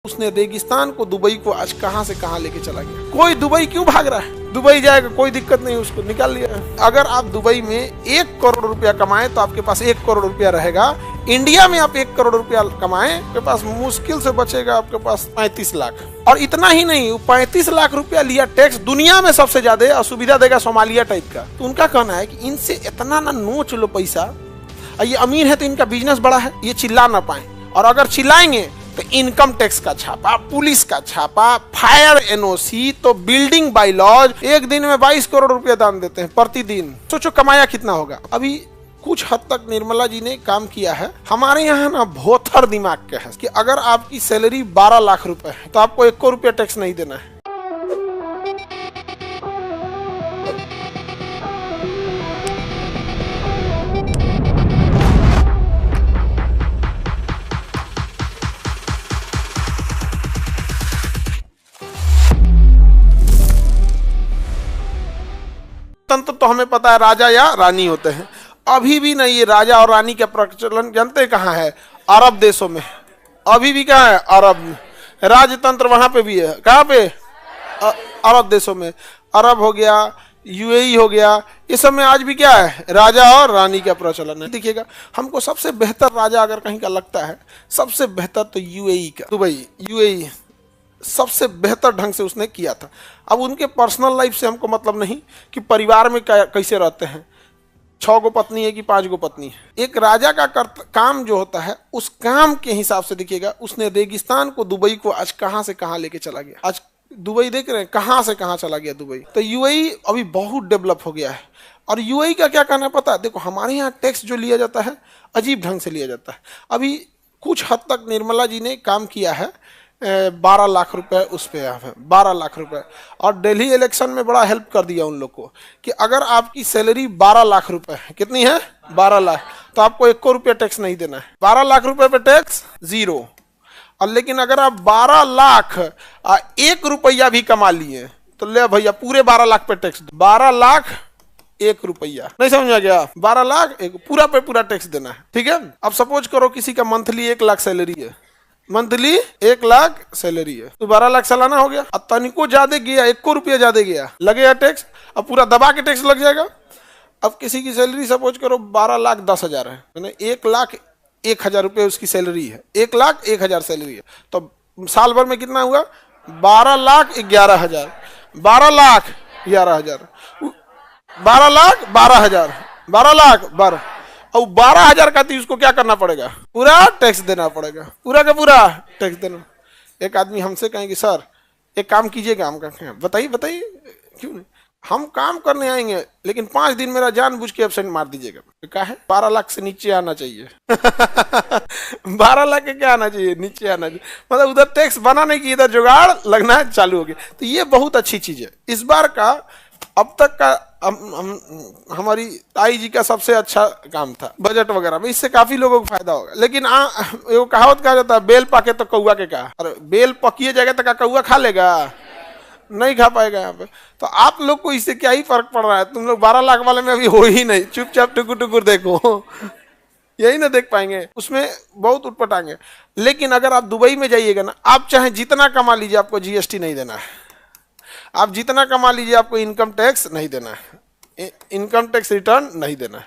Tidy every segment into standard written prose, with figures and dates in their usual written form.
उसने रेगिस्तान को, दुबई को आज कहां से कहां लेके चला गया। कोई दुबई क्यों भाग रहा है? दुबई जाएगा, कोई दिक्कत नहीं, उसको निकाल लिया। अगर आप दुबई में 1 करोड़ रुपया कमाएं तो आपके पास 1 करोड़ रुपया रहेगा। इंडिया में आप 1 करोड़ रुपया कमाएं, आपके पास मुश्किल से बचेगा आपके पास 35 लाख। और इतना ही नहीं, 35 लाख रुपया लिया टैक्स, दुनिया में सबसे ज्यादा असुविधा देगा सोमालिया टाइप का। तो उनका कहना है कि इनसे इतना ना नोच लो पैसा, ये अमीर है तो इनका बिजनेस बड़ा है, ये चिल्ला ना पाए, और अगर चिल्लाएंगे तो इनकम टैक्स का छापा, पुलिस का छापा, फायर एनओसी, तो बिल्डिंग बाय लॉज। एक दिन में 22 करोड़ रुपया दान देते हैं प्रतिदिन। सोचो कमाया कितना होगा। अभी कुछ हद तक निर्मला जी ने काम किया है। हमारे यहाँ ना भोथर दिमाग के है कि अगर आपकी सैलरी 12 लाख रुपए है तो आपको 1 रुपया टैक्स नहीं देना है। तंत्र तो हमें पता है, राजा या रानी होते हैं। अभी भी नहीं, ये राजा और रानी का प्रचलन जानते कहाँ है? अरब देशों में। अभी भी कहाँ है? अरब में। राजतंत्र वहां पे भी है। कहाँ पे? अरब देशों में। अरब हो गया, यूएई हो गया, ये सब में आज भी क्या है? राजा और रानी का प्रचलन है। देखिएगा, हमको सबसे बेहतर राजा अगर कहीं का लगता है, सबसे बेहतर तो यूएई का, दुबई, यूएई सबसे बेहतर ढंग से उसने किया था। अब उनके पर्सनल लाइफ से हमको मतलब नहीं कि परिवार में कैसे रहते हैं, 6 गो पत्नी है कि 5 गो पत्नी है। एक राजा का काम जो होता है, उस काम के हिसाब से देखिएगा, उसने रेगिस्तान को, दुबई को आज कहां से कहां लेके चला गया। आज दुबई देख रहे हैं कहां से कहां चला गया दुबई। तो यूएई अभी बहुत डेवलप हो गया है। और यूएई का क्या कहना पता है? देखो, हमारे यहाँ टैक्स जो लिया जाता है अजीब ढंग से लिया जाता है। अभी कुछ हद तक निर्मला जी ने काम किया है, 12 लाख रुपए उस पे है, 12 लाख रुपए। और दिल्ली इलेक्शन में बड़ा हेल्प कर दिया उन लोग को कि अगर आपकी सैलरी 12 लाख रुपए है, कितनी है? 12 लाख, तो आपको 1 रुपया टैक्स नहीं देना है। 12 लाख रुपए पे टैक्स 0। और लेकिन अगर आप 12 लाख 1 रुपया भी कमा लिए तो ले भैया, पूरे 12 लाख पे टैक्स। 12 लाख 1 रुपया, नहीं समझ में गया? 12 लाख पूरा पे पूरा टैक्स देना है। ठीक है। अब सपोज करो किसी का मंथली 1 लाख सैलरी है, मंथली 1 लाख सैलरी है, तो 12 लाख सालाना हो गया। अब तनिको ज्यादा गया, 1 रुपया ज्यादा गया, लगेगा टैक्स। अब पूरा दबा के टैक्स लग जाएगा। अब किसी की सैलरी सपोज करो 12 लाख 10,000 है, यानी 1 लाख 1,000 रुपये उसकी सैलरी है, 1 लाख 1,000 सैलरी है, तो साल भर में कितना हुआ? 12 लाख 11,000, 12 लाख 11,000, 12 लाख 12,000, 12 लाख 12, और 12,000 का उसको क्या करना पड़ेगा? पूरा टैक्स देना पड़ेगा, पूरा का पूरा टैक्स देना। एक आदमी हमसे कहेंगे, सर एक काम कीजिएगा, हम कहें बताइए बताइए, क्यों नहीं, हम काम करने आएंगे लेकिन 5 दिन मेरा जानबूझ के एब्सेंट मार दीजिएगा। क्या है? 12 लाख से नीचे आना चाहिए। 12 लाख के क्या आना चाहिए? नीचे आना चाहिए। मतलब उधर टैक्स बना नहीं कि इधर जुगाड़ लगना चालू हो गया। तो ये बहुत अच्छी चीज है। इस बार का, अब तक का हमारी ताई जी का सबसे अच्छा काम था बजट वगैरह में। इससे काफी लोगों को फायदा होगा। लेकिन वो कहावत कहा जाता है, बेल पके तो कौआ के कहा। अरे बेल पकिए जाएगा तो क्या कौआ खा लेगा? नहीं खा पाएगा यहाँ पे। तो आप लोग को इससे क्या ही फर्क पड़ रहा है? तुम लोग 12 लाख वाले में अभी हो ही नहीं, चुपचाप टुकुर टुकुर देखो। यही ना देख पाएंगे, उसमें बहुत उठपटांगे। लेकिन अगर आप दुबई में जाइएगा ना, आप चाहे जितना कमा लीजिए, आपको जीएसटी नहीं देना है। आप जितना कमा लीजिए, आपको इनकम टैक्स नहीं देना है, इनकम टैक्स रिटर्न नहीं देना है।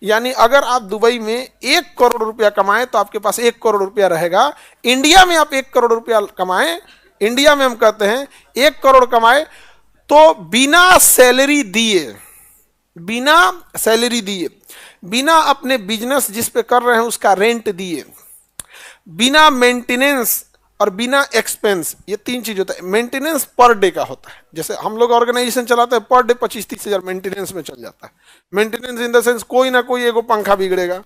यानी अगर आप दुबई में 1 करोड़ रुपया कमाएं तो आपके पास 1 करोड़ रुपया रहेगा। इंडिया में आप 1 करोड़ रुपया कमाएं, इंडिया में हम कहते हैं 1 करोड़ कमाए तो बिना सैलरी दिए, बिना सैलरी दिए, बिना अपने बिजनेस जिस पे कर रहे हैं उसका रेंट दिए, बिना मेंटेनेंस और बिना एक्सपेंस, ये 3 चीज होता है। मेंटेनेंस पर डे का होता है। जैसे हम लोग ऑर्गेनाइजेशन चलाते हैं, पर डे 25-30 हजार मेंटेनेंस में चल जाता है। मेंटेनेंस इन द सेंस, कोई ना कोई एगो पंखा बिगड़ेगा,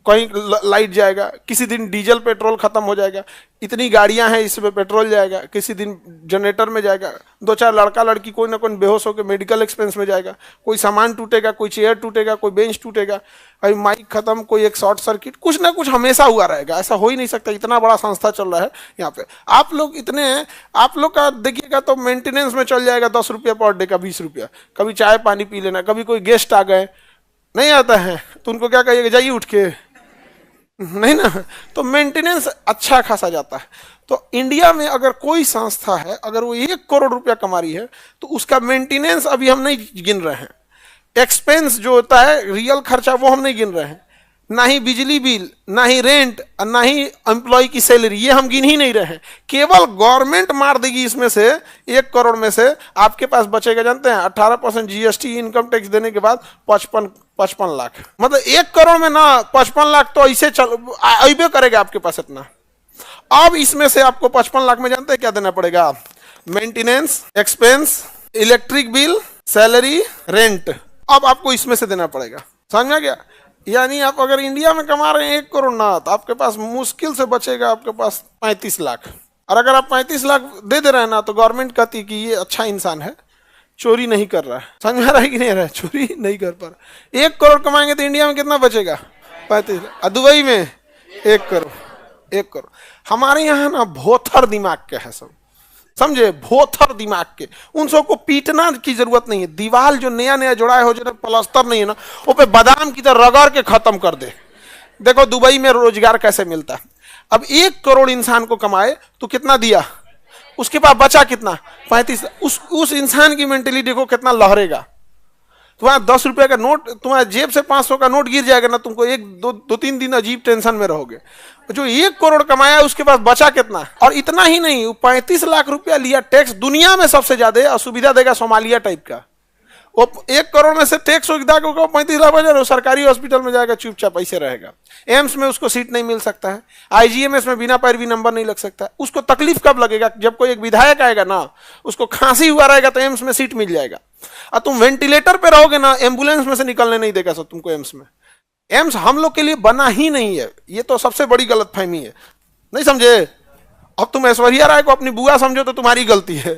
कहीं लाइट जाएगा, किसी दिन डीजल पेट्रोल खत्म हो जाएगा, इतनी गाड़ियां हैं इसमें पेट्रोल जाएगा, किसी दिन जनरेटर में जाएगा, 2-4 लड़का लड़की कोई ना कोई बेहोश होकर मेडिकल एक्सपेंस में जाएगा, कोई सामान टूटेगा, कोई चेयर टूटेगा, कोई बेंच टूटेगा, अभी माइक खत्म, कोई एक शॉर्ट सर्किट, कुछ ना कुछ हमेशा हुआ रहेगा। ऐसा हो ही नहीं सकता, इतना बड़ा संस्था चल रहा है यहाँ पे। आप लोग इतने हैं, आप लोग का देखिएगा तो मेंटेनेंस में चल जाएगा 10 रुपया पर डे का, 20 रुपया। कभी चाय पानी पी लेना, कभी कोई गेस्ट आ गए, नहीं आता है तो उनको क्या कहिएगा? जाइए उठ के, नहीं ना। तो मेंटेनेंस अच्छा खासा जाता है। तो इंडिया में अगर कोई संस्था है, अगर वो 1 करोड़ रुपया कमा रही है, तो उसका मेंटेनेंस अभी हम नहीं गिन रहे हैं, एक्सपेंस जो होता है रियल खर्चा वो हम नहीं गिन रहे हैं, ना ही बिजली बिल, ना ही रेंट, ना ही एम्प्लॉय की सैलरी, ये हम गिन ही नहीं रहे हैं। केवल गवर्नमेंट मार देगी इसमें से 1 करोड़ में से आपके पास बचेगा, जानते हैं 18% जीएसटी इनकम टैक्स देने के बाद 55 लाख। मतलब 1 करोड़ में ना 55 लाख तो ऐसे चल अबे करेगा आपके पास इतना। अब इसमें से आपको 55 लाख में जानते हैं क्या देना पड़ेगा? Maintenance, expense, electric bill, salary, rent, अब आपको इसमें से देना पड़ेगा। समझ में गया? यानी आप अगर इंडिया में कमा रहे हैं 1 करोड़ ना, तो आपके पास मुश्किल से बचेगा आपके पास 35 लाख। और अगर आप 35 लाख दे रहे हैं ना, तो गवर्नमेंट कहती कि ये अच्छा इंसान है, चोरी नहीं कर रहा है। समझ में आ रहा है कि नहीं आ रहा है? चोरी नहीं कर पा रहा। 1 करोड़ कमाएंगे तो इंडिया में कितना बचेगा? 35 लाख। दुबई में 1 करोड़। 1 करोड़। हमारे यहाँ ना भोथर दिमाग के है सब, समझे? भोथर दिमाग के। उन सबको पीटना की जरूरत नहीं है। दीवार जो नया नया जुड़ाए हो, जो प्लास्टर नहीं है ना, वो पे बादाम की तरह रगड़ के खत्म कर दे। देखो दुबई में रोजगार कैसे मिलता है। अब 1 करोड़ इंसान को कमाए तो कितना दिया, उसके पास बचा कितना? 35। उस इंसान की मेंटलिटी देखो कितना लहरेगा। तुम्हारा 10 रुपए का नोट, तुम्हारे जेब से 500 का नोट गिर जाएगा ना, तुमको 1-2-3 दिन अजीब टेंशन में रहोगे। जो 1 करोड़ कमाया उसके पास बचा कितना? और इतना ही नहीं, 35 लाख रुपया लिया टैक्स, दुनिया में सबसे ज्यादा असुविधा देगा सोमालिया टाइप का। वो 1 करोड़ में से टैक्स सुविधा को 35 लाख बचा, सरकारी हॉस्पिटल में जाएगा चुपचाप ऐसे रहेगा। एम्स में उसको सीट नहीं मिल सकता है, आईजीएमएस में बिना पैरवी नंबर नहीं लग सकता। उसको तकलीफ कब लगेगा? जब कोई एक विधायक आएगा ना, उसको खांसी हुआ रहेगा तो एम्स में सीट मिल जाएगा। और तुम वेंटिलेटर पे रहोगे ना, एम्बुलेंस में से निकलने नहीं देगा सब तुमको एम्स में। एम्स हम लोग के लिए बना ही नहीं है, ये तो सबसे बड़ी गलतफहमी है। नहीं समझे? अब तुम ऐश्वर्या राय को अपनी बुआ समझो तो तुम्हारी गलती है।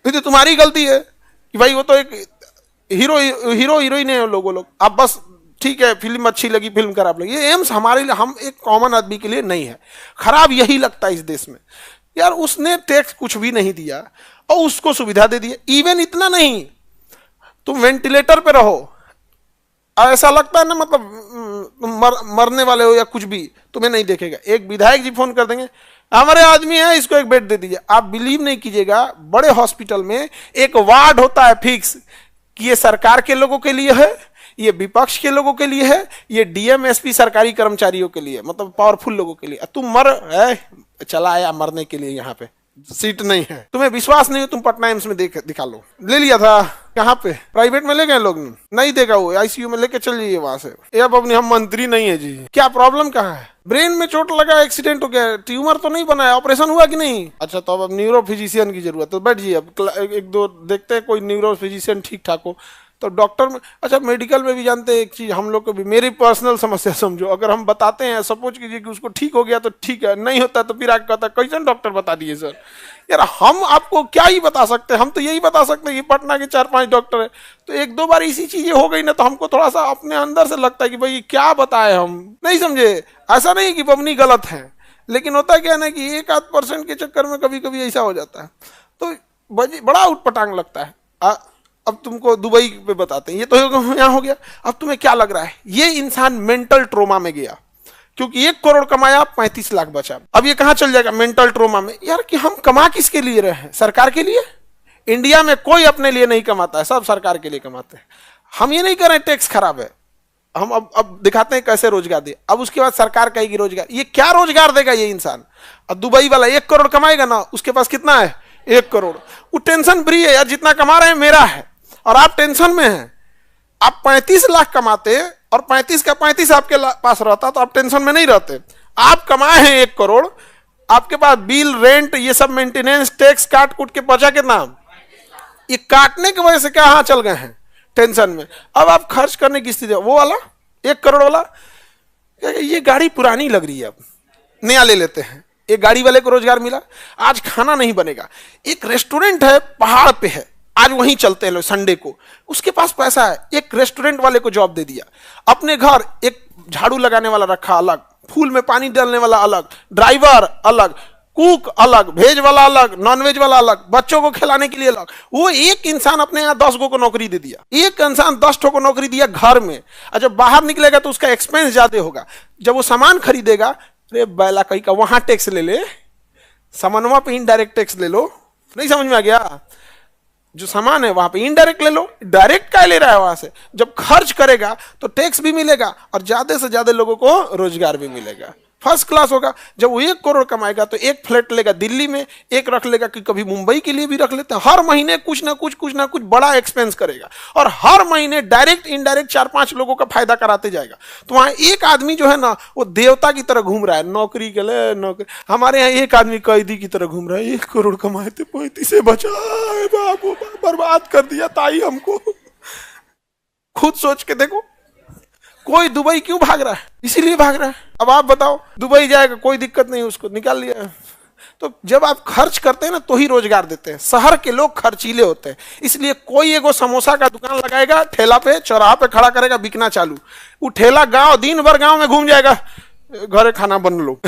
तो तुम्हारी गलती है कि भाई वो तो एक हीरो हीरोइन है लोगों लोग। अब बस ठीक है, फिल्म अच्छी लगी, फिल्म खराब लगी, ये एम्स हमारे लिए, हम एक कॉमन आदमी के लिए नहीं है। खराब यही लगता है इस देश में यार, उसने टैक्स कुछ भी नहीं दिया और उसको सुविधा दे दी। इवन इतना नहीं, तुम वेंटिलेटर पे रहो, ऐसा लगता है ना, मतलब मरने वाले हो या कुछ भी, तुम्हें नहीं देखेगा। एक विधायक जी फोन कर देंगे, हमारे आदमी है, इसको एक बेड दे दीजिए। आप बिलीव नहीं कीजिएगा, बड़े हॉस्पिटल में एक वार्ड होता है फिक्स कि ये सरकार के लोगों के लिए है, ये विपक्ष के लोगों के लिए है, ये डीएम एसपी सरकारी कर्मचारियों के लिए, मतलब पावरफुल लोगों के लिए। तुम चला आया मरने के लिए, यहाँ पे सीट नहीं है। तुम्हें विश्वास नहीं हो, तुम पटना एम्स में दिखा लो। ले लिया था कहाँ पे? प्राइवेट में ले गए लोग, नहीं देखा, वो आईसीयू में लेके चल जाइए वहां से। ये अब अपनी हम मंत्री नहीं है जी। क्या प्रॉब्लम कहाँ है? ब्रेन में चोट लगा, एक्सीडेंट हो गया, ट्यूमर तो नहीं बना है, ऑपरेशन हुआ कि नहीं? अच्छा, तो अब न्यूरो फिजिशियन की जरूरत है, तो बैठ जाइए, अब 1-2 देखते हैं कोई न्यूरो फिजिशियन ठीक ठाक हो तो डॉक्टर में। अच्छा, मेडिकल में भी जानते हैं एक चीज, हम लोग को भी, मेरी पर्सनल समस्या समझो, अगर हम बताते हैं, सपोज कीजिए कि उसको ठीक हो गया तो ठीक है, नहीं होता तो फिर आगे कहता है कैसे डॉक्टर बता दिए सर। यार हम आपको क्या ही बता सकते हैं, हम तो यही बता सकते हैं कि पटना के 4-5 डॉक्टर है। तो 1-2 बार इसी चीजें हो गई ना, तो हमको थोड़ा सा अपने अंदर से लगता है कि भाई क्या बताए हम, नहीं समझे? ऐसा नहीं कि बमनी गलत है, लेकिन होता क्या है ना कि 1-8% के चक्कर में कभी कभी ऐसा हो जाता है, तो बड़ा उटपटांग लगता है। अब तुमको दुबई पे बताते हैं, ये तो यहाँ हो गया। अब तुम्हें क्या लग रहा है? ये इंसान मेंटल ट्रोमा में गया, क्योंकि 1 करोड़ कमाया, 35 लाख बचा। अब ये कहां चल जाएगा? मेंटल ट्रोमा में। यार कि हम कमा किसके लिए रहे हैं? सरकार के लिए? इंडिया में कोई अपने लिए नहीं कमाता है, सब सरकार के लिए कमाते हैं। हम ये नहीं कर रहे टैक्स खराब है, हम अब दिखाते हैं कैसे रोजगार दे। अब उसके बाद सरकार कहेगी रोजगार, ये क्या रोजगार देगा ये इंसान? अब दुबई वाला 1 करोड़ कमाएगा ना, उसके पास कितना है? 1 करोड़। वो टेंशन फ्री है यार, जितना कमा रहे हैं मेरा है, और आप टेंशन में हैं। आप 35 लाख कमाते और 35 का 35 आपके पास रहता तो आप टेंशन में नहीं रहते। आप कमाए हैं 1 करोड़, आपके पास बिल, रेंट, ये सब मेंटेनेंस, टैक्स काट कूट के बचा कितना? ये काटने की वजह से क्या हाँ चल गए हैं टेंशन में। अब आप खर्च करने की स्थिति, वो वाला 1 करोड़ वाला, ये गाड़ी पुरानी लग रही है, अब नया ले लेते हैं। एक गाड़ी वाले को रोजगार मिला, आज खाना नहीं बनेगा। एक रेस्टोरेंट है, पहाड़ पे है, आज वहीं चलते हैं लोग संडे को, उसके पास पैसा है, एक रेस्टोरेंट वाले को जॉब दे दिया। अपने घर एक झाड़ू लगाने वाला रखा अलग, फूल में पानी डालने वाला अलग, ड्राइवर अलग, कुक अलग, वेज वाला अलग, नॉन वेज वाला अलग, बच्चों को खिलाने के लिए अलग। वो एक इंसान अपने यहाँ 10 को नौकरी दे दिया, एक इंसान 10 को नौकरी दिया घर में। और जब बाहर निकलेगा तो उसका एक्सपेंस ज्यादा होगा। जब वो सामान खरीदेगा, अरे बैला कहीं का वहां टैक्स ले ले, समनवा पे इनडायरेक्ट टैक्स ले लो, नहीं समझ में आ गया? जो सामान है वहां पे इनडायरेक्ट ले लो, डायरेक्ट क्या ले रहा है वहां से? जब खर्च करेगा तो टैक्स भी मिलेगा और ज्यादा से ज्यादा लोगों को रोजगार भी मिलेगा, फर्स्ट क्लास होगा। जब वो 1 करोड़ कमाएगा तो एक फ्लैट लेगा दिल्ली में, एक रख लेगा कि कभी मुंबई के लिए भी रख लेते हैं। हर महीने कुछ ना कुछ बड़ा एक्सपेंस करेगा और हर महीने डायरेक्ट इनडायरेक्ट 4-5 लोगों का फायदा कराते जाएगा। तो वहां एक आदमी जो है ना वो देवता की तरह घूम रहा है, नौकरी के लिए नौकरी। हमारे यहाँ एक आदमी कैदी की तरह घूम रहा है, 1 करोड़ कमाए थे 35 से बचाए बाबू, बर्बाद कर दिया ताई हमको। खुद सोच के देखो, कोई दुबई क्यों भाग रहा है? इसीलिए भाग रहा है। अब आप बताओ, दुबई जाएगा कोई दिक्कत नहीं, उसको निकाल लिया। तो जब आप खर्च करते हैं ना तो ही रोजगार देते हैं। शहर के लोग खर्चीले होते हैं, इसलिए कोई एगो समोसा का दुकान लगाएगा, ठेला पे चौराहा पे खड़ा करेगा, बिकना चालू। वो ठेला गांव दिन भर गांव में घूम जाएगा, घरे खाना बन लो।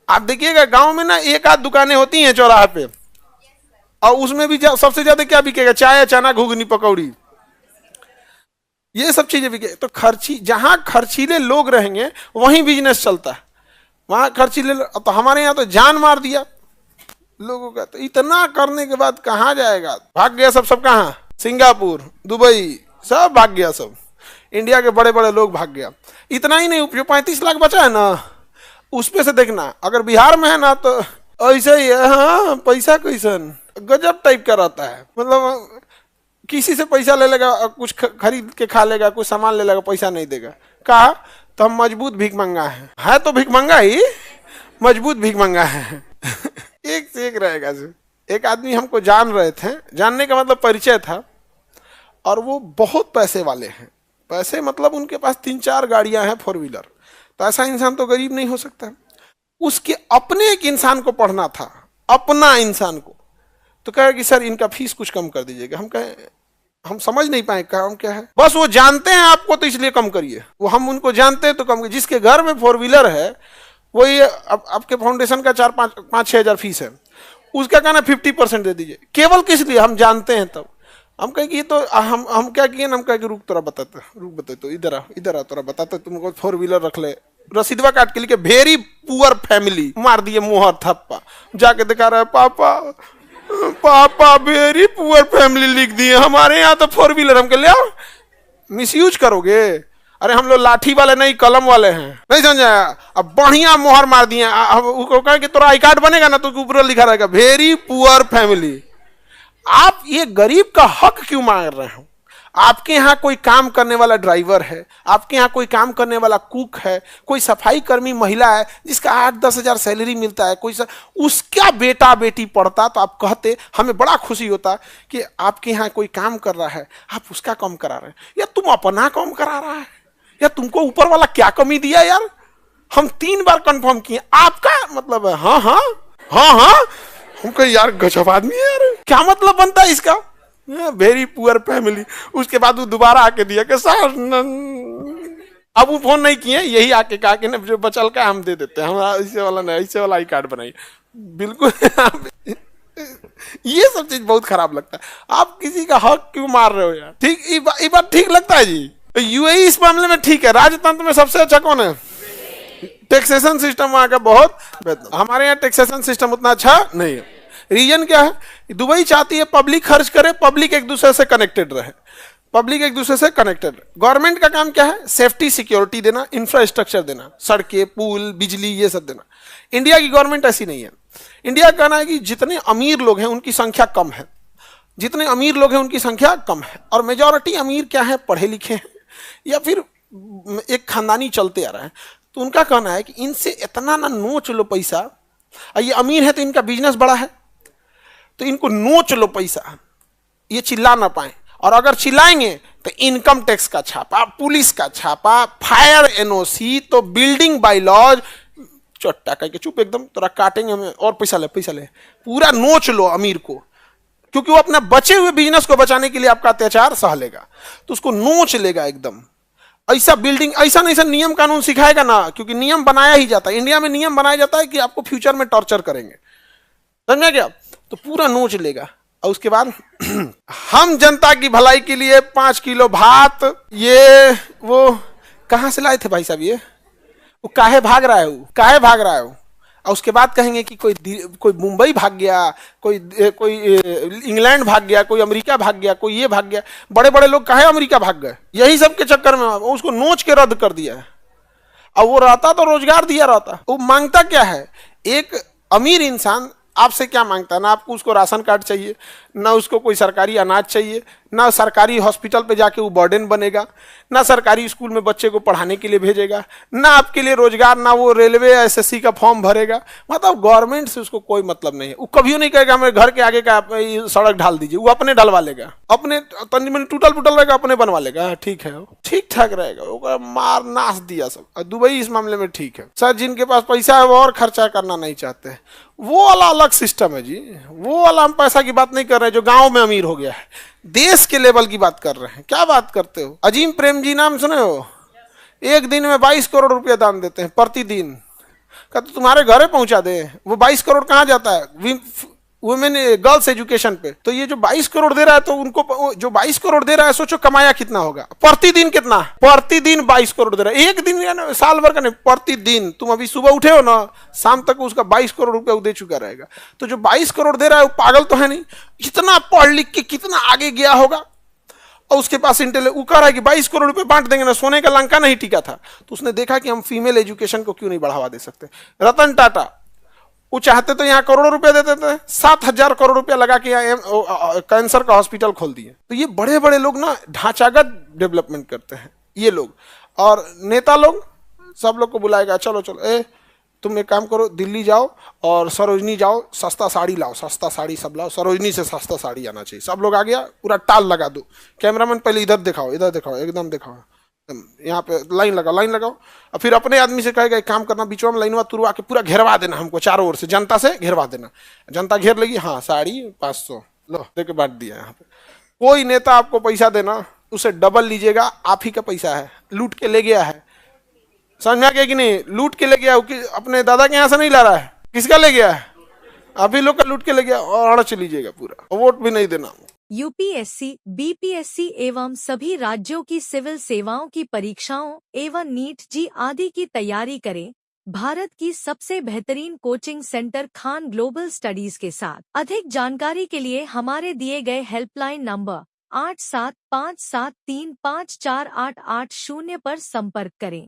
आप देखिएगा गांव में ना 1-8 दुकानें होती हैं चौराहा पे, और उसमें भी सबसे ज्यादा क्या बिकेगा? चाय, चना, घुगनी, पकौड़ी, ये सब चीजें बिके। तो जहां खर्चीले लोग रहेंगे वहीं बिजनेस चलता है, वहां खर्चीले। तो हमारे यहाँ तो जान मार दिया लोगों का। तो इतना करने के बाद कहाँ जाएगा? भाग गया सब कहाँ? सिंगापुर, दुबई, सब भाग गया। सब इंडिया के बड़े बड़े लोग भाग गया। इतना ही नहीं, जो 35 लाख बचा है ना, उस पे से देखना, अगर बिहार में है ना तो ऐसा ही है। हाँ, पैसा कैसन गजब टाइप का रहता है। मतलब किसी से पैसा ले लेगा, कुछ खरीद के खा लेगा, कुछ सामान ले लेगा, पैसा नहीं देगा। कहा तो हम मजबूत भीख मंगा है तो भीख मंगा ही, मजबूत भीख मंगा है। एक से एक रहेगा। एक आदमी हमको जान रहे थे, जानने का मतलब परिचय था, और वो बहुत पैसे वाले हैं। पैसे मतलब उनके पास 3-4 गाड़ियां हैं 4 व्हीलर। तो ऐसा इंसान तो गरीब नहीं हो सकता। उसके अपने एक इंसान को पढ़ना था, अपना इंसान को। तो कहे कि सर इनका फीस कुछ कम कर दीजिएगा। हम कहे हम समझ नहीं पाए काम क्या है। बस वो जानते हैं आपको तो इसलिए कम करिए। वो हम उनको जानते हैं तो कम करिए। जिसके घर में 4 व्हीलर है वही आपके फाउंडेशन का 4-5-6 हजार फीस है, उसका कहना 50% दे दीजिए। केवल किस लिए? हम जानते हैं। तब हम कहे कि तो हम क्या किए ना, हम कहे कि रुक बताते तो इधर आ तोरा बताते, तुमको 4 व्हीलर रख ले। रसीदवा काट के लिखे वेरी पुअर फैमिली, मार दिए मुहर थप्पा। जाके दिखा रहा है पापा वेरी पुअर फैमिली लिख दिए। हमारे यहाँ तो 4 व्हीलर। हम कह ले मिस यूज करोगे? अरे हम लोग लाठी वाले नहीं, कलम वाले हैं, नहीं समझा? अब बढ़िया मोहर मार दिए। अब कहे कि तोरा आई कार्ड बनेगा ना तो ऊपर लिखा रहेगा वेरी पुअर फैमिली। आप ये गरीब का हक क्यों मांग रहे हो? आपके यहाँ कोई काम करने वाला ड्राइवर है, आपके यहाँ कोई काम करने वाला कुक है, कोई सफाई कर्मी महिला है जिसका 8-10 हजार सैलरी मिलता है, उसका बेटा बेटी पढ़ता, तो आप कहते हमें बड़ा खुशी होता कि आपके यहाँ कोई काम कर रहा है, आप उसका कम करा रहे हैं, या तुम अपना कम करा रहा है, या तुमको ऊपर वाला क्या कमी दिया यार? हम 3 बार कंफर्म किए, आपका मतलब है हाँ हाँ हाँ हाँ। हम कहे यार गजब आदमी है यार, क्या मतलब बनता है इसका? Very poor family. उसके बाद वो दोबारा आके दिया कि सर अब वो फोन नहीं किए, यही आके कहा कि ना जो बचल का हम दे देते हैं, हमारा ऐसे वाला नहीं, ऐसे वाला आई कार्ड बनाइए। बिल्कुल। ये सब चीज बहुत खराब लगता है। आप किसी का हक क्यों मार रहे हो यार? ठीक, ये बात ठीक लगता है जी? यूएई इस मामले में ठीक है। राजतंत्र में सबसे अच्छा कौन है? टैक्सेशन सिस्टम वहां का बहुत बेहतर। हमारे यहाँ टैक्सेशन सिस्टम उतना अच्छा नहीं है। रीजन क्या है? दुबई चाहती है पब्लिक खर्च करे, पब्लिक एक दूसरे से कनेक्टेड रहे, पब्लिक एक दूसरे से कनेक्टेड रहे। गवर्नमेंट का काम क्या है? सेफ्टी सिक्योरिटी देना, इंफ्रास्ट्रक्चर देना, सड़कें, पुल, बिजली, ये सब देना। इंडिया की गवर्नमेंट ऐसी नहीं है। इंडिया का कहना है कि जितने अमीर लोग हैं उनकी संख्या कम है, जितने अमीर लोग हैं उनकी संख्या कम है, और मेजॉरिटी अमीर क्या है? पढ़े लिखे हैं या फिर एक खानदानी चलते आ रहा है। तो उनका कहना है कि इनसे इतना ना नोच लो पैसा, ये अमीर है तो इनका बिजनेस बड़ा है तो इनको नोच लो पैसा, ये चिल्ला ना पाए, और अगर चिल्लाएंगे तो इनकम टैक्स का छापा, पुलिस का छापा, फायर एनओसी, तो बिल्डिंग बाय लॉज, चट्टा कह के चुप एकदम, तोरा काटेंगे हमें और पैसा ले, पूरा नोच लो अमीर को, क्योंकि वो अपने बचे हुए बिजनेस को बचाने के लिए आपका अत्याचार सह लेगा, तो उसको नोच लेगा एकदम। ऐसा बिल्डिंग, ऐसा नहीं, ऐसा नियम कानून सिखाएगा ना, क्योंकि नियम बनाया ही जाता है। इंडिया में नियम बनाया जाता है कि आपको फ्यूचर में टॉर्चर करेंगे, समझा क्या? तो पूरा नोच लेगा। और उसके बाद हम जनता की भलाई के लिए 5 किलो भात, ये वो कहां से लाए थे भाई साहब? ये वो काहे भाग रहा है? वो काहे भाग रहा है? वो और उसके बाद कहेंगे कि कोई मुंबई भाग गया, कोई इंग्लैंड भाग गया, कोई अमेरिका भाग गया, कोई ये भाग गया। बड़े बड़े लोग काहे अमेरिका भाग गए? यही सब के चक्कर में उसको नोच के रद्द कर दिया है। अब वो रहता तो रोजगार दिया रहता। वो मांगता क्या है? एक अमीर इंसान आपसे क्या मांगता है? ना आपको उसको राशन कार्ड चाहिए, ना उसको कोई सरकारी अनाज चाहिए, ना सरकारी हॉस्पिटल पे जाके वो बर्डन बनेगा, ना सरकारी स्कूल में बच्चे को पढ़ाने के लिए भेजेगा, ना आपके लिए रोजगार, ना वो रेलवे एसएससी का फॉर्म भरेगा। मतलब गवर्नमेंट से उसको कोई मतलब नहीं है। वो कभी नहीं कहेगा मेरे घर के आगे का सड़क ढाल दीजिए, वो अपने ढलवा लेगा, अपने तनी मनी टूटल फूटल रहेगा अपने बनवा लेगा, ठीक है, ठीक ठाक रहेगा। वो मार नाश दिया सब। दुबई इस मामले में ठीक है। सर जिनके पास पैसा है वो और खर्चा करना नहीं चाहते, वो वाला अलग सिस्टम है जी। वो वाला हम पैसा की बात नहीं कर रहे जो गांव में अमीर हो गया है, देश के लेवल की बात कर रहे हैं। क्या बात करते हो? अजीम प्रेम जी नाम सुने हो? एक दिन में 22 करोड़ रुपया दान देते हैं प्रतिदिन। का तो तुम्हारे घरे पहुंचा दे। वो 22 करोड़ कहां जाता है? वुमेन गर्ल्स एजुकेशन पे। तो ये जो 22 करोड़ दे रहा है, तो उनको जो 22 करोड़ दे रहा है, सोचो कमाया कितना होगा प्रतिदिन? कितना? प्रतिदिन 22 करोड़ दे रहा है। एक दिन या ना साल भर का नहीं, प्रतिदिन। तुम अभी सुबह उठे हो ना, शाम तक उसका 22 करोड़ रुपया दे चुका रहेगा। तो जो 22 करोड़ दे रहा है वो पागल तो है नहीं? इतना पढ़ लिख के कितना आगे गया होगा, और उसके पास इंटेल वो कह रहा है कि 22 करोड़ रुपए बांट देंगे ना, सोने का लंका नहीं टिका था। तो उसने देखा कि हम फीमेल एजुकेशन को क्यों नहीं बढ़ावा दे सकते। रतन टाटा वो चाहते तो यहाँ करोड़ों रुपया देते थे, 7,000 करोड़ रुपया लगा के यहाँ कैंसर का हॉस्पिटल खोल दिए। तो ये बड़े बड़े लोग ना ढांचागत डेवलपमेंट करते हैं ये लोग। और नेता लोग सब लोग को बुलाएगा, चलो चलो तुम एक काम करो, दिल्ली जाओ और सरोजनी जाओ, सस्ता साड़ी लाओ, सस्ता साड़ी सब लाओ, सरोजनी से सस्ता साड़ी आना चाहिए। सब लोग आ गया, पूरा टाल लगा दो। कैमरामैन पहले इधर दिखाओ, इधर दिखाओ, एकदम दिखाओ, यहाँ पे लाइन लगाओ, लाइन लगाओ। और फिर अपने आदमी से कहेगा एक काम करना, बीचों में लाइनवा तुरवा के पूरा घेरवा देना हमको, चारों ओर से जनता से घेरवा देना। जनता घेर लेगी, हाँ साड़ी 500 लो देके बांट दिया। यहाँ पे कोई नेता आपको पैसा देना, उसे डबल लीजिएगा, आप ही का पैसा है, लूट के ले गया है। समझ में आ गया कि नहीं? लूट के ले गया, अपने दादा के यहाँ से नहीं ला रहा है। किसका ले गया है? आप ही लोग का लूट के ले गया, और अड़च लीजिएगा पूरा, वोट भी नहीं देना। यूपीएससी, बीपीएससी एवं सभी राज्यों की सिविल सेवाओं की परीक्षाओं एवं नीट जी आदि की तैयारी करें भारत की सबसे बेहतरीन coaching centre Khan global studies के साथ। अधिक जानकारी के लिए हमारे दिए गए हेल्पलाइन नंबर 8757354880 पर संपर्क करें।